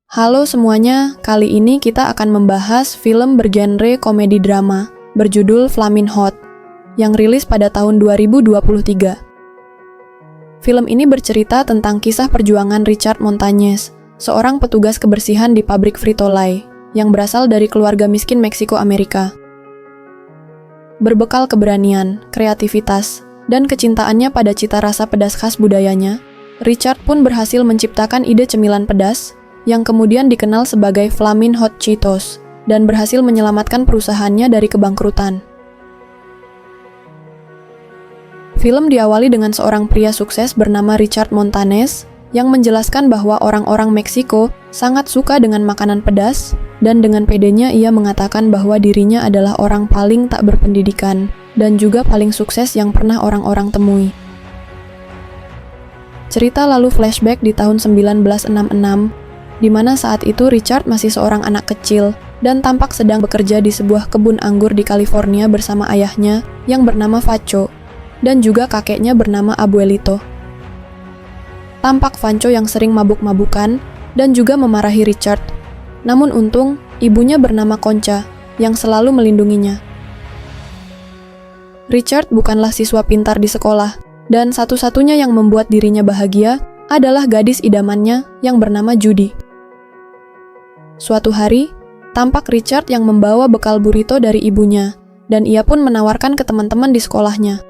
Halo semuanya, kali ini kita akan membahas film bergenre komedi drama berjudul Flamin' Hot yang rilis pada tahun 2023. Film ini bercerita tentang kisah perjuangan Richard Montañez, seorang petugas kebersihan di pabrik Frito-Lay yang berasal dari keluarga miskin Meksiko Amerika. Berbekal keberanian, kreativitas, dan kecintaannya pada cita rasa pedas khas budayanya, Richard pun berhasil menciptakan ide cemilan pedas yang kemudian dikenal sebagai Flamin' Hot Cheetos dan berhasil menyelamatkan perusahaannya dari kebangkrutan. Film diawali dengan seorang pria sukses bernama Richard Montañez yang menjelaskan bahwa orang-orang Meksiko sangat suka dengan makanan pedas dan dengan pedenya ia mengatakan bahwa dirinya adalah orang paling tak berpendidikan dan juga paling sukses yang pernah orang-orang temui. Cerita lalu flashback di tahun 1966, di mana saat itu Richard masih seorang anak kecil dan tampak sedang bekerja di sebuah kebun anggur di California bersama ayahnya yang bernama Facho dan juga kakeknya bernama Abuelito. Tampak Facho yang sering mabuk-mabukan dan juga memarahi Richard. Namun untung, ibunya bernama Concha yang selalu melindunginya. Richard bukanlah siswa pintar di sekolah, dan satu-satunya yang membuat dirinya bahagia adalah gadis idamannya yang bernama Judy. Suatu hari, tampak Richard yang membawa bekal burrito dari ibunya, dan ia pun menawarkan ke teman-teman di sekolahnya.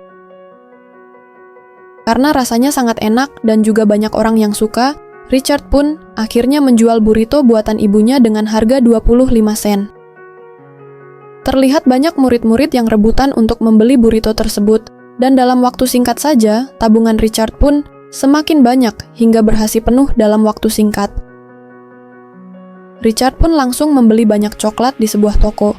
Karena rasanya sangat enak dan juga banyak orang yang suka, Richard pun akhirnya menjual burrito buatan ibunya dengan harga 25 sen. Terlihat banyak murid-murid yang rebutan untuk membeli burrito tersebut, dan dalam waktu singkat saja, tabungan Richard pun semakin banyak hingga berhasil penuh dalam waktu singkat. Richard pun langsung membeli banyak coklat di sebuah toko.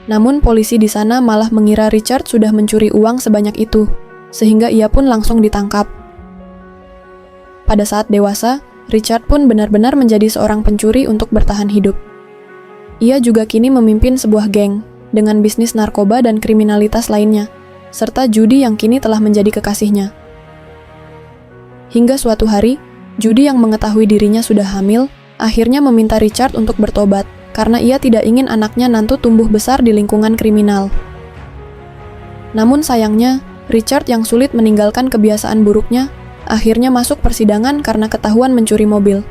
Namun polisi di sana malah mengira Richard sudah mencuri uang sebanyak itu, sehingga ia pun langsung ditangkap. Pada saat dewasa, Richard pun benar-benar menjadi seorang pencuri untuk bertahan hidup. Ia juga kini memimpin sebuah geng dengan bisnis narkoba dan kriminalitas lainnya, serta Judy yang kini telah menjadi kekasihnya. Hingga suatu hari, Judy yang mengetahui dirinya sudah hamil, akhirnya meminta Richard untuk bertobat, karena ia tidak ingin anaknya nanti tumbuh besar di lingkungan kriminal. Namun sayangnya, Richard yang sulit meninggalkan kebiasaan buruknya, akhirnya masuk persidangan karena ketahuan mencuri mobil.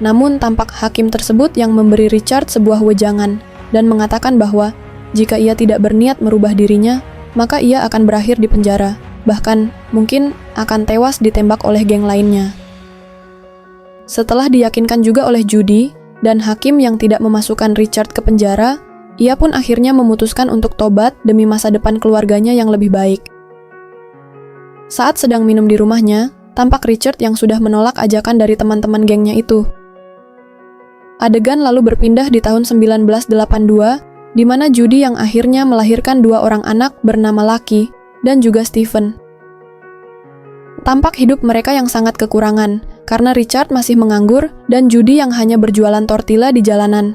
Namun tampak hakim tersebut yang memberi Richard sebuah wejangan, dan mengatakan bahwa jika ia tidak berniat merubah dirinya, maka ia akan berakhir di penjara, bahkan mungkin akan tewas ditembak oleh geng lainnya. Setelah diyakinkan juga oleh Judy dan hakim yang tidak memasukkan Richard ke penjara, ia pun akhirnya memutuskan untuk tobat demi masa depan keluarganya yang lebih baik. Saat sedang minum di rumahnya, tampak Richard yang sudah menolak ajakan dari teman-teman gengnya itu. Adegan lalu berpindah di tahun 1982, di mana Judy yang akhirnya melahirkan 2 orang anak bernama Lucky dan juga Stephen. Tampak hidup mereka yang sangat kekurangan, karena Richard masih menganggur dan Judy yang hanya berjualan tortilla di jalanan.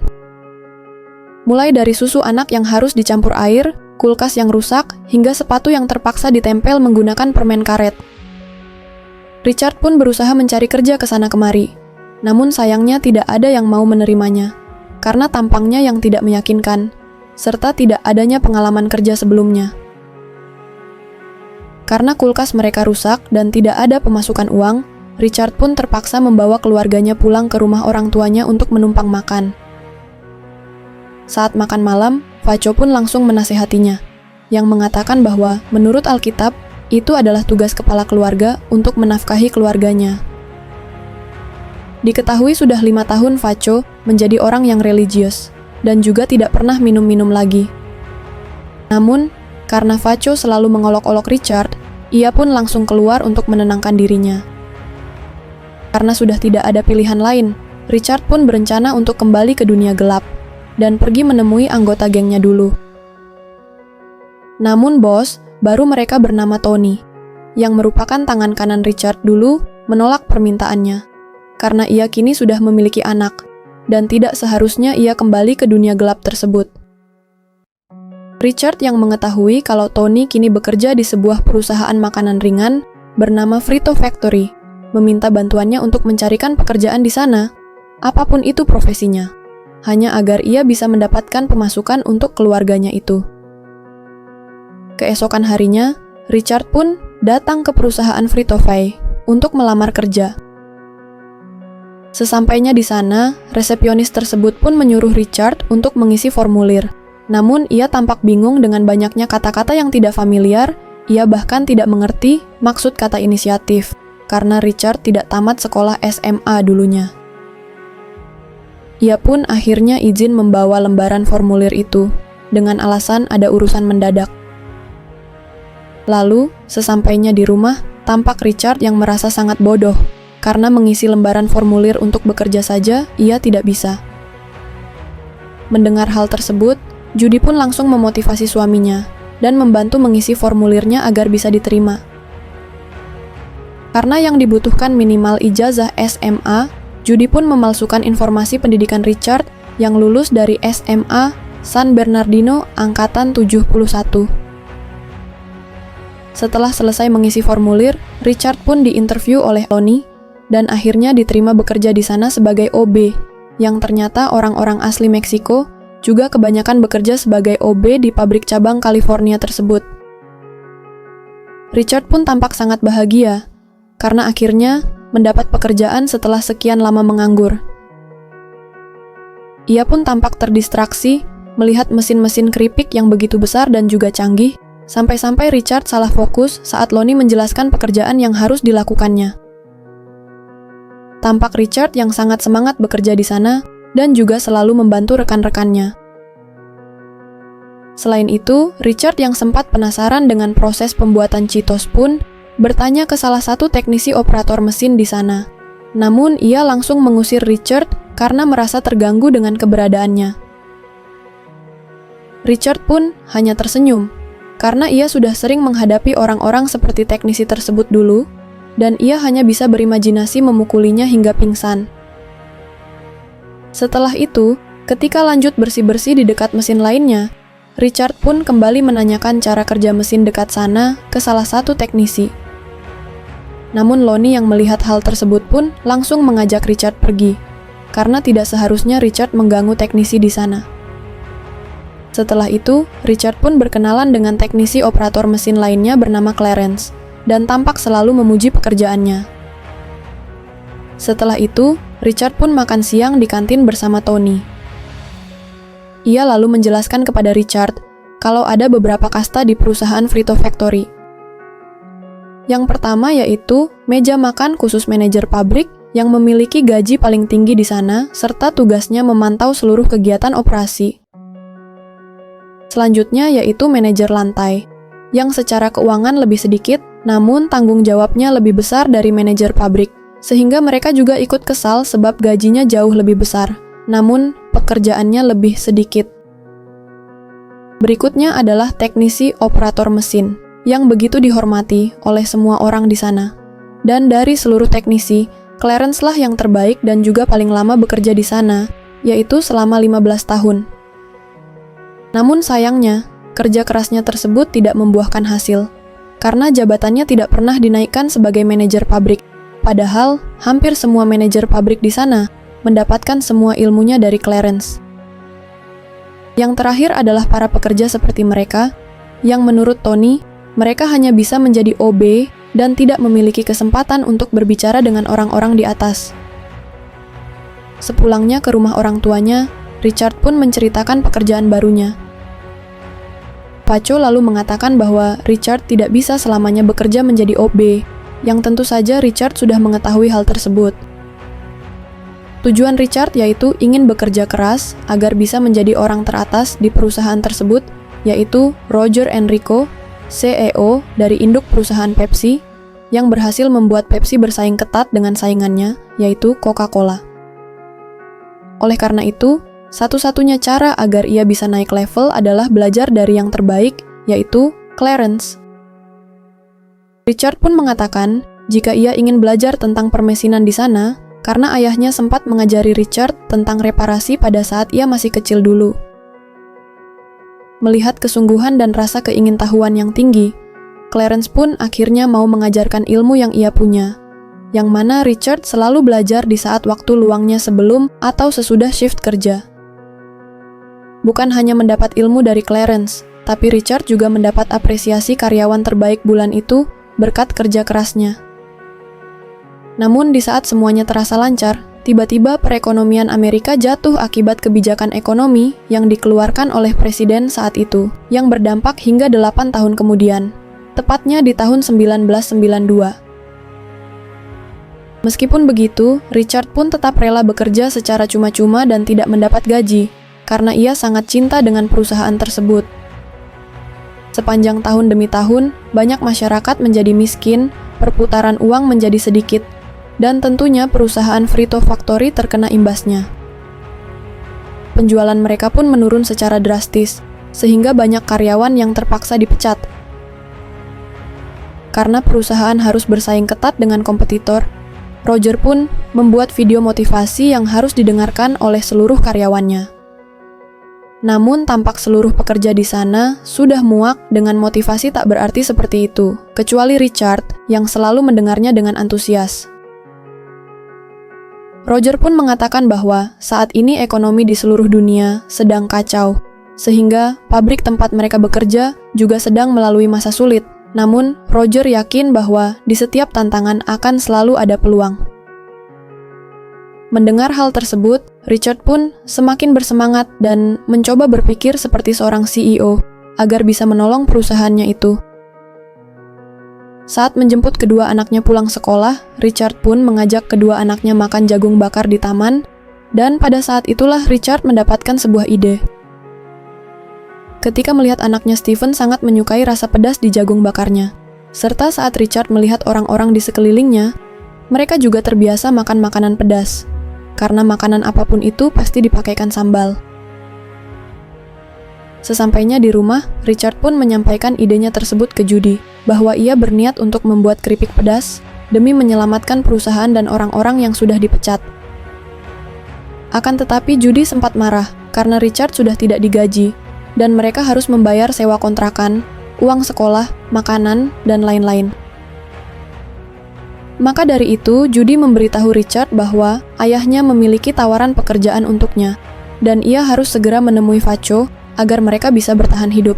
Mulai dari susu anak yang harus dicampur air, kulkas yang rusak, hingga sepatu yang terpaksa ditempel menggunakan permen karet. Richard pun berusaha mencari kerja ke sana kemari, namun sayangnya tidak ada yang mau menerimanya, karena tampangnya yang tidak meyakinkan, serta tidak adanya pengalaman kerja sebelumnya. Karena kulkas mereka rusak dan tidak ada pemasukan uang, Richard pun terpaksa membawa keluarganya pulang ke rumah orang tuanya untuk menumpang makan. Saat makan malam, Facho pun langsung menasehatinya, yang mengatakan bahwa menurut Alkitab, itu adalah tugas kepala keluarga untuk menafkahi keluarganya. Diketahui sudah 5 tahun Facho menjadi orang yang religius, dan juga tidak pernah minum-minum lagi. Namun, karena Facho selalu mengolok-olok Richard, ia pun langsung keluar untuk menenangkan dirinya. Karena sudah tidak ada pilihan lain, Richard pun berencana untuk kembali ke dunia gelap, dan pergi menemui anggota gengnya dulu. Namun bos, baru mereka bernama Tony, yang merupakan tangan kanan Richard dulu, menolak permintaannya, karena ia kini sudah memiliki anak, dan tidak seharusnya ia kembali ke dunia gelap tersebut. Richard yang mengetahui kalau Tony kini bekerja di sebuah perusahaan makanan ringan bernama Frito Factory, meminta bantuannya untuk mencarikan pekerjaan di sana, apapun itu profesinya, hanya agar ia bisa mendapatkan pemasukan untuk keluarganya itu. Keesokan harinya, Richard pun datang ke perusahaan Frito-Vay untuk melamar kerja. Sesampainya di sana, resepsionis tersebut pun menyuruh Richard untuk mengisi formulir. Namun, ia tampak bingung dengan banyaknya kata-kata yang tidak familiar. Ia bahkan tidak mengerti maksud kata inisiatif, karena Richard tidak tamat sekolah SMA dulunya. Ia pun akhirnya izin membawa lembaran formulir itu, dengan alasan ada urusan mendadak. Lalu, sesampainya di rumah, tampak Richard yang merasa sangat bodoh, karena mengisi lembaran formulir untuk bekerja saja, ia tidak bisa. Mendengar hal tersebut, Judy pun langsung memotivasi suaminya, dan membantu mengisi formulirnya agar bisa diterima. Karena yang dibutuhkan minimal ijazah SMA, Judy pun memalsukan informasi pendidikan Richard yang lulus dari SMA San Bernardino Angkatan 71. Setelah selesai mengisi formulir, Richard pun diinterview oleh Lonnie, dan akhirnya diterima bekerja di sana sebagai OB, yang ternyata orang-orang asli Meksiko juga kebanyakan bekerja sebagai OB di pabrik cabang California tersebut. Richard pun tampak sangat bahagia, karena akhirnya mendapat pekerjaan setelah sekian lama menganggur. Ia pun tampak terdistraksi melihat mesin-mesin keripik yang begitu besar dan juga canggih, sampai-sampai Richard salah fokus saat Lonnie menjelaskan pekerjaan yang harus dilakukannya. Tampak Richard yang sangat semangat bekerja di sana dan juga selalu membantu rekan-rekannya. Selain itu, Richard yang sempat penasaran dengan proses pembuatan Cheetos pun bertanya ke salah satu teknisi operator mesin di sana. Namun, ia langsung mengusir Richard karena merasa terganggu dengan keberadaannya. Richard pun hanya tersenyum, karena ia sudah sering menghadapi orang-orang seperti teknisi tersebut dulu, dan ia hanya bisa berimajinasi memukulinya hingga pingsan. Setelah itu, ketika lanjut bersih-bersih di dekat mesin lainnya, Richard pun kembali menanyakan cara kerja mesin dekat sana ke salah satu teknisi. Namun Lonnie yang melihat hal tersebut pun langsung mengajak Richard pergi, karena tidak seharusnya Richard mengganggu teknisi di sana. Setelah itu, Richard pun berkenalan dengan teknisi operator mesin lainnya bernama Clarence, dan tampak selalu memuji pekerjaannya. Setelah itu, Richard pun makan siang di kantin bersama Tony. Ia lalu menjelaskan kepada Richard kalau ada beberapa kasta di perusahaan Frito Factory. Yang pertama yaitu meja makan khusus manajer pabrik yang memiliki gaji paling tinggi di sana serta tugasnya memantau seluruh kegiatan operasi. Selanjutnya yaitu manajer lantai, yang secara keuangan lebih sedikit, namun tanggung jawabnya lebih besar dari manajer pabrik, sehingga mereka juga ikut kesal sebab gajinya jauh lebih besar, namun pekerjaannya lebih sedikit. Berikutnya adalah teknisi operator mesin, yang begitu dihormati oleh semua orang di sana. Dan dari seluruh teknisi, Clarence lah yang terbaik dan juga paling lama bekerja di sana, yaitu selama 15 tahun. Namun sayangnya, kerja kerasnya tersebut tidak membuahkan hasil, karena jabatannya tidak pernah dinaikkan sebagai manajer pabrik. Padahal, hampir semua manajer pabrik di sana mendapatkan semua ilmunya dari Clarence. Yang terakhir adalah para pekerja seperti mereka, yang menurut Tony, mereka hanya bisa menjadi OB dan tidak memiliki kesempatan untuk berbicara dengan orang-orang di atas. Sepulangnya ke rumah orang tuanya, Richard pun menceritakan pekerjaan barunya. Paco lalu mengatakan bahwa Richard tidak bisa selamanya bekerja menjadi OB, yang tentu saja Richard sudah mengetahui hal tersebut. Tujuan Richard yaitu ingin bekerja keras agar bisa menjadi orang teratas di perusahaan tersebut, yaitu Roger Enrico, CEO dari induk perusahaan Pepsi, yang berhasil membuat Pepsi bersaing ketat dengan saingannya, yaitu Coca-Cola. Oleh karena itu, satu-satunya cara agar ia bisa naik level adalah belajar dari yang terbaik, yaitu Clarence. Richard pun mengatakan, jika ia ingin belajar tentang permesinan di sana, karena ayahnya sempat mengajari Richard tentang reparasi pada saat ia masih kecil dulu. Melihat kesungguhan dan rasa keingintahuan yang tinggi, Clarence pun akhirnya mau mengajarkan ilmu yang ia punya, yang mana Richard selalu belajar di saat waktu luangnya sebelum atau sesudah shift kerja. Bukan hanya mendapat ilmu dari Clarence, tapi Richard juga mendapat apresiasi karyawan terbaik bulan itu berkat kerja kerasnya. Namun di saat semuanya terasa lancar, tiba-tiba perekonomian Amerika jatuh akibat kebijakan ekonomi yang dikeluarkan oleh presiden saat itu, yang berdampak hingga 8 tahun kemudian, tepatnya di tahun 1992. Meskipun begitu, Richard pun tetap rela bekerja secara cuma-cuma dan tidak mendapat gaji, karena ia sangat cinta dengan perusahaan tersebut. Sepanjang tahun demi tahun, banyak masyarakat menjadi miskin, perputaran uang menjadi sedikit, dan tentunya perusahaan Frito Factory terkena imbasnya. Penjualan mereka pun menurun secara drastis, sehingga banyak karyawan yang terpaksa dipecat. Karena perusahaan harus bersaing ketat dengan kompetitor, Roger pun membuat video motivasi yang harus didengarkan oleh seluruh karyawannya. Namun tampak seluruh pekerja di sana sudah muak dengan motivasi tak berarti seperti itu, kecuali Richard yang selalu mendengarnya dengan antusias. Roger pun mengatakan bahwa saat ini ekonomi di seluruh dunia sedang kacau, sehingga pabrik tempat mereka bekerja juga sedang melalui masa sulit. Namun, Roger yakin bahwa di setiap tantangan akan selalu ada peluang. Mendengar hal tersebut, Richard pun semakin bersemangat dan mencoba berpikir seperti seorang CEO agar bisa menolong perusahaannya itu. Saat menjemput kedua anaknya pulang sekolah, Richard pun mengajak kedua anaknya makan jagung bakar di taman, dan pada saat itulah Richard mendapatkan sebuah ide. Ketika melihat anaknya Stephen sangat menyukai rasa pedas di jagung bakarnya, serta saat Richard melihat orang-orang di sekelilingnya, mereka juga terbiasa makan makanan pedas, karena makanan apapun itu pasti dipakaikan sambal. Sesampainya di rumah, Richard pun menyampaikan idenya tersebut ke Judy, bahwa ia berniat untuk membuat keripik pedas demi menyelamatkan perusahaan dan orang-orang yang sudah dipecat. Akan tetapi Judy sempat marah karena Richard sudah tidak digaji, dan mereka harus membayar sewa kontrakan, uang sekolah, makanan, dan lain-lain. Maka dari itu, Judy memberitahu Richard bahwa ayahnya memiliki tawaran pekerjaan untuknya, dan ia harus segera menemui Vacho agar mereka bisa bertahan hidup.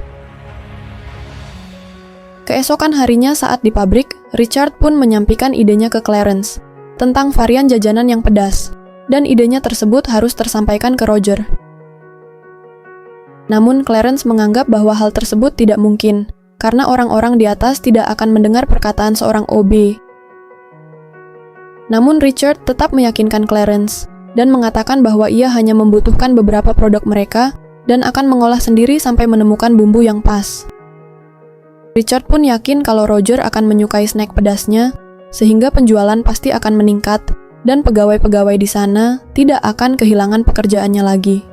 Keesokan harinya saat di pabrik, Richard pun menyampaikan idenya ke Clarence tentang varian jajanan yang pedas, dan idenya tersebut harus tersampaikan ke Roger. Namun Clarence menganggap bahwa hal tersebut tidak mungkin, karena orang-orang di atas tidak akan mendengar perkataan seorang OB. Namun Richard tetap meyakinkan Clarence, dan mengatakan bahwa ia hanya membutuhkan beberapa produk mereka, dan akan mengolah sendiri sampai menemukan bumbu yang pas. Richard pun yakin kalau Roger akan menyukai snack pedasnya, sehingga penjualan pasti akan meningkat, dan pegawai-pegawai di sana tidak akan kehilangan pekerjaannya lagi.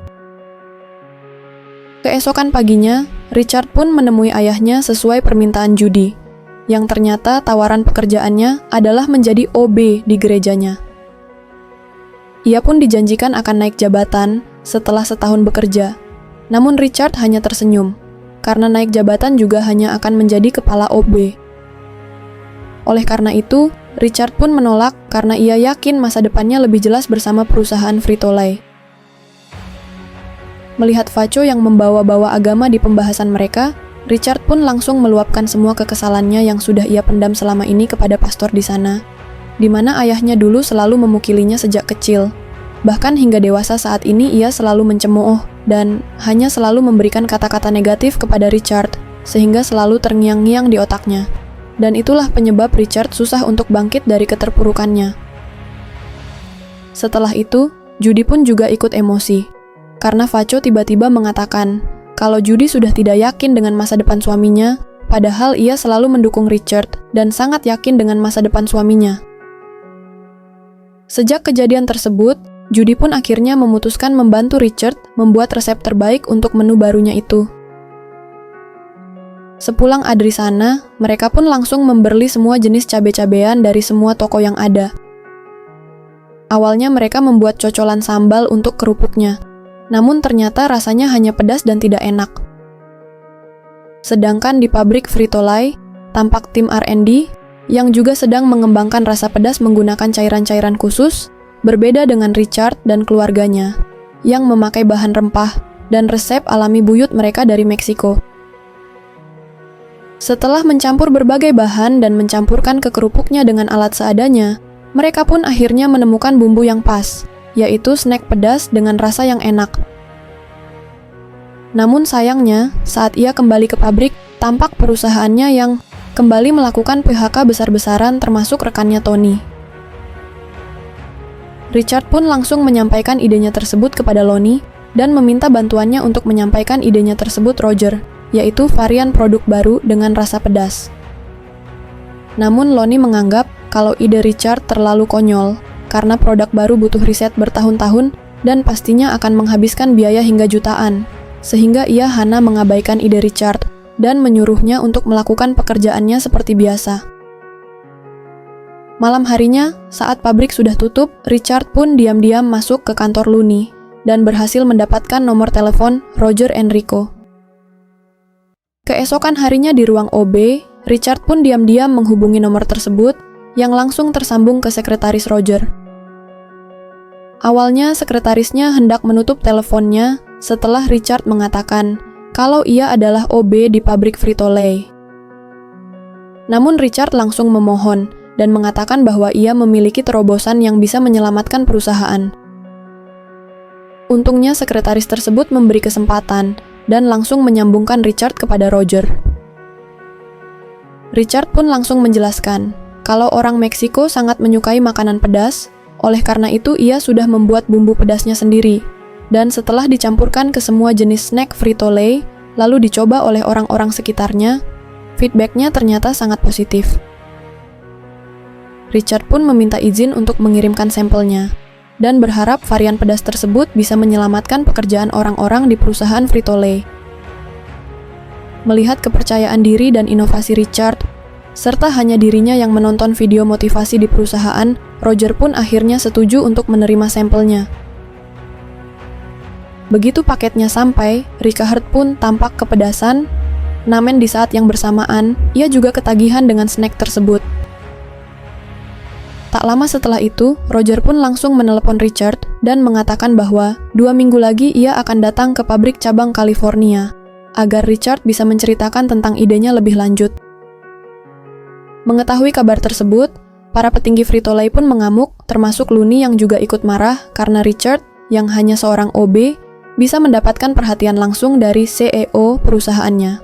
Keesokan paginya, Richard pun menemui ayahnya sesuai permintaan Judy, yang ternyata tawaran pekerjaannya adalah menjadi OB di gerejanya. Ia pun dijanjikan akan naik jabatan setelah setahun bekerja, namun Richard hanya tersenyum, karena naik jabatan juga hanya akan menjadi kepala OB. Oleh karena itu, Richard pun menolak karena ia yakin masa depannya lebih jelas bersama perusahaan Frito-Lay. Melihat Vacho yang membawa-bawa agama di pembahasan mereka, Richard pun langsung meluapkan semua kekesalannya yang sudah ia pendam selama ini kepada pastor di sana, di mana ayahnya dulu selalu memukilinya sejak kecil. Bahkan hingga dewasa saat ini ia selalu mencemooh dan hanya selalu memberikan kata-kata negatif kepada Richard, sehingga selalu terngiang-ngiang di otaknya. Dan itulah penyebab Richard susah untuk bangkit dari keterpurukannya. Setelah itu, Judy pun juga ikut emosi, karena Vacho tiba-tiba mengatakan kalau Judy sudah tidak yakin dengan masa depan suaminya, padahal ia selalu mendukung Richard dan sangat yakin dengan masa depan suaminya. Sejak kejadian tersebut, Judy pun akhirnya memutuskan membantu Richard membuat resep terbaik untuk menu barunya itu. Sepulang dari sana, mereka pun langsung membeli semua jenis cabai-cabean dari semua toko yang ada. Awalnya mereka membuat cocolan sambal untuk kerupuknya, namun ternyata rasanya hanya pedas dan tidak enak. Sedangkan di pabrik Frito-Lay, tampak tim R&D yang juga sedang mengembangkan rasa pedas menggunakan cairan-cairan khusus, berbeda dengan Richard dan keluarganya, yang memakai bahan rempah dan resep alami buyut mereka dari Meksiko. Setelah mencampur berbagai bahan dan mencampurkan ke kerupuknya dengan alat seadanya, mereka pun akhirnya menemukan bumbu yang pas, yaitu snack pedas dengan rasa yang enak. Namun sayangnya, saat ia kembali ke pabrik, tampak perusahaannya yang kembali melakukan PHK besar-besaran termasuk rekannya Tony. Richard pun langsung menyampaikan idenya tersebut kepada Lonnie dan meminta bantuannya untuk menyampaikan idenya tersebut Roger, yaitu varian produk baru dengan rasa pedas. Namun Lonnie menganggap kalau ide Richard terlalu konyol, karena produk baru butuh riset bertahun-tahun dan pastinya akan menghabiskan biaya hingga jutaan, sehingga ia hanya mengabaikan ide Richard dan menyuruhnya untuk melakukan pekerjaannya seperti biasa. Malam harinya, saat pabrik sudah tutup, Richard pun diam-diam masuk ke kantor Lonnie dan berhasil mendapatkan nomor telepon Roger Enrico. Keesokan harinya di ruang OB, Richard pun diam-diam menghubungi nomor tersebut yang langsung tersambung ke sekretaris Roger. Awalnya sekretarisnya hendak menutup teleponnya setelah Richard mengatakan kalau ia adalah OB di pabrik Frito-Lay. Namun Richard langsung memohon dan mengatakan bahwa ia memiliki terobosan yang bisa menyelamatkan perusahaan. Untungnya sekretaris tersebut memberi kesempatan dan langsung menyambungkan Richard kepada Roger. Richard pun langsung menjelaskan kalau orang Meksiko sangat menyukai makanan pedas, oleh karena itu ia sudah membuat bumbu pedasnya sendiri, dan setelah dicampurkan ke semua jenis snack Frito-Lay, lalu dicoba oleh orang-orang sekitarnya, feedbacknya ternyata sangat positif. Richard pun meminta izin untuk mengirimkan sampelnya, dan berharap varian pedas tersebut bisa menyelamatkan pekerjaan orang-orang di perusahaan Frito-Lay. Melihat kepercayaan diri dan inovasi Richard, serta hanya dirinya yang menonton video motivasi di perusahaan, Roger pun akhirnya setuju untuk menerima sampelnya. Begitu paketnya sampai, Richard pun tampak kepedasan, namun di saat yang bersamaan, ia juga ketagihan dengan snack tersebut. Tak lama setelah itu, Roger pun langsung menelepon Richard dan mengatakan bahwa 2 minggu lagi ia akan datang ke pabrik cabang California, agar Richard bisa menceritakan tentang idenya lebih lanjut. Mengetahui kabar tersebut, para petinggi Frito-Lay pun mengamuk, termasuk Lonnie yang juga ikut marah karena Richard, yang hanya seorang OB, bisa mendapatkan perhatian langsung dari CEO perusahaannya.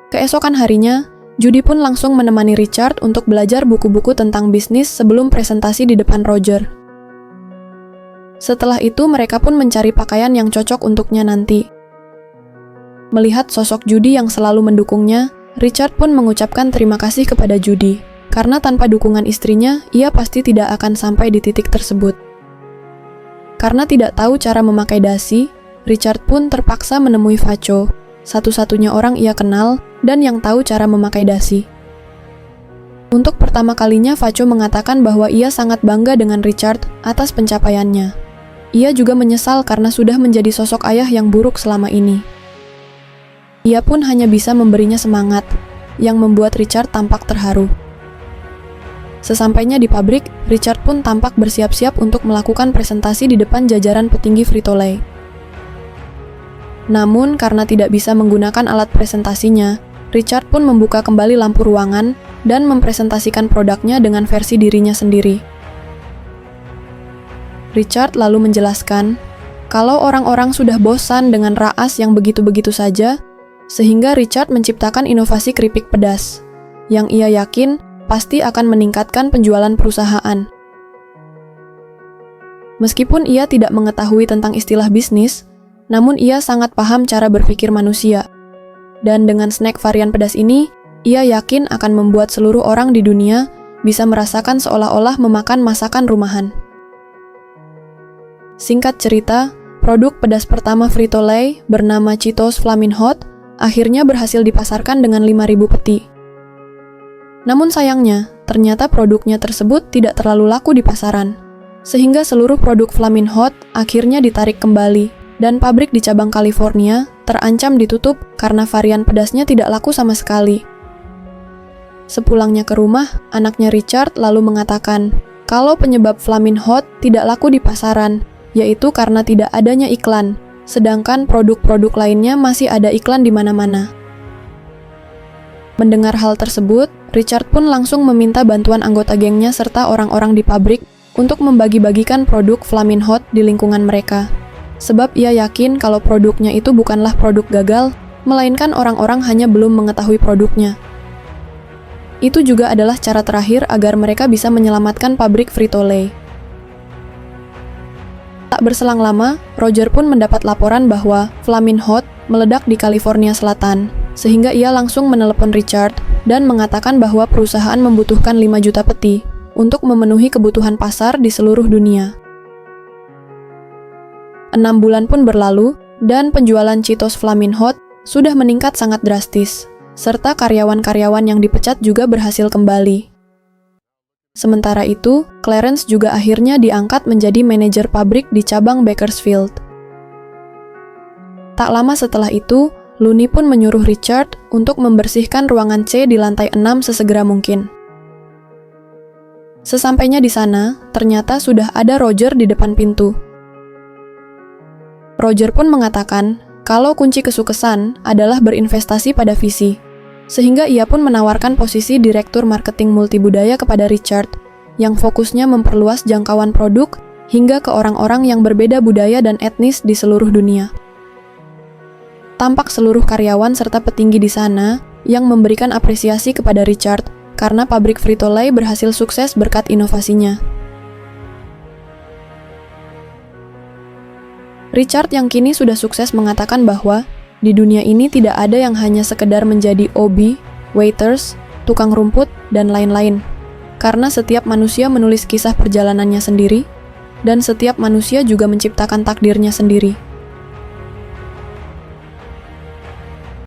Keesokan harinya, Judy pun langsung menemani Richard untuk belajar buku-buku tentang bisnis sebelum presentasi di depan Roger. Setelah itu, mereka pun mencari pakaian yang cocok untuknya nanti. Melihat sosok Judy yang selalu mendukungnya, Richard pun mengucapkan terima kasih kepada Judy, karena tanpa dukungan istrinya, ia pasti tidak akan sampai di titik tersebut. Karena tidak tahu cara memakai dasi, Richard pun terpaksa menemui Vacho, satu-satunya orang ia kenal dan yang tahu cara memakai dasi. Untuk pertama kalinya, Vacho mengatakan bahwa ia sangat bangga dengan Richard atas pencapaiannya. Ia juga menyesal karena sudah menjadi sosok ayah yang buruk selama ini. Ia pun hanya bisa memberinya semangat, yang membuat Richard tampak terharu. Sesampainya di pabrik, Richard pun tampak bersiap-siap untuk melakukan presentasi di depan jajaran petinggi Frito-Lay. Namun, karena tidak bisa menggunakan alat presentasinya, Richard pun membuka kembali lampu ruangan dan mempresentasikan produknya dengan versi dirinya sendiri. Richard lalu menjelaskan kalau orang-orang sudah bosan dengan raas yang begitu-begitu saja, sehingga Richard menciptakan inovasi keripik pedas, yang ia yakin pasti akan meningkatkan penjualan perusahaan. Meskipun ia tidak mengetahui tentang istilah bisnis, namun ia sangat paham cara berpikir manusia. Dan dengan snack varian pedas ini, ia yakin akan membuat seluruh orang di dunia bisa merasakan seolah-olah memakan masakan rumahan. Singkat cerita, produk pedas pertama Frito-Lay bernama Cheetos Flamin' Hot akhirnya berhasil dipasarkan dengan 5.000 peti. Namun sayangnya, ternyata produknya tersebut tidak terlalu laku di pasaran, sehingga seluruh produk Flamin' Hot akhirnya ditarik kembali, dan pabrik di cabang California terancam ditutup karena varian pedasnya tidak laku sama sekali. Sepulangnya ke rumah, anaknya Richard lalu mengatakan kalau penyebab Flamin' Hot tidak laku di pasaran, yaitu karena tidak adanya iklan, sedangkan produk-produk lainnya masih ada iklan di mana-mana. Mendengar hal tersebut, Richard pun langsung meminta bantuan anggota gengnya serta orang-orang di pabrik untuk membagi-bagikan produk Flamin' Hot di lingkungan mereka. Sebab ia yakin kalau produknya itu bukanlah produk gagal, melainkan orang-orang hanya belum mengetahui produknya. Itu juga adalah cara terakhir agar mereka bisa menyelamatkan pabrik Frito-Lay. Tak berselang lama, Roger pun mendapat laporan bahwa Flamin' Hot meledak di California Selatan, sehingga ia langsung menelepon Richard dan mengatakan bahwa perusahaan membutuhkan 5 juta peti untuk memenuhi kebutuhan pasar di seluruh dunia. 6 bulan pun berlalu, dan penjualan Cheetos Flamin' Hot sudah meningkat sangat drastis, serta karyawan-karyawan yang dipecat juga berhasil kembali. Sementara itu, Clarence juga akhirnya diangkat menjadi manajer pabrik di cabang Bakersfield. Tak lama setelah itu, Looney pun menyuruh Richard untuk membersihkan ruangan C di lantai 6 sesegera mungkin. Sesampainya di sana, ternyata sudah ada Roger di depan pintu. Roger pun mengatakan kalau kunci kesuksesan adalah berinvestasi pada visi, sehingga ia pun menawarkan posisi Direktur Marketing Multibudaya kepada Richard, yang fokusnya memperluas jangkauan produk hingga ke orang-orang yang berbeda budaya dan etnis di seluruh dunia. Tampak seluruh karyawan serta petinggi di sana yang memberikan apresiasi kepada Richard karena pabrik Frito-Lay berhasil sukses berkat inovasinya. Richard yang kini sudah sukses mengatakan bahwa di dunia ini tidak ada yang hanya sekedar menjadi OB, waiters, tukang rumput, dan lain-lain. Karena setiap manusia menulis kisah perjalanannya sendiri, dan setiap manusia juga menciptakan takdirnya sendiri.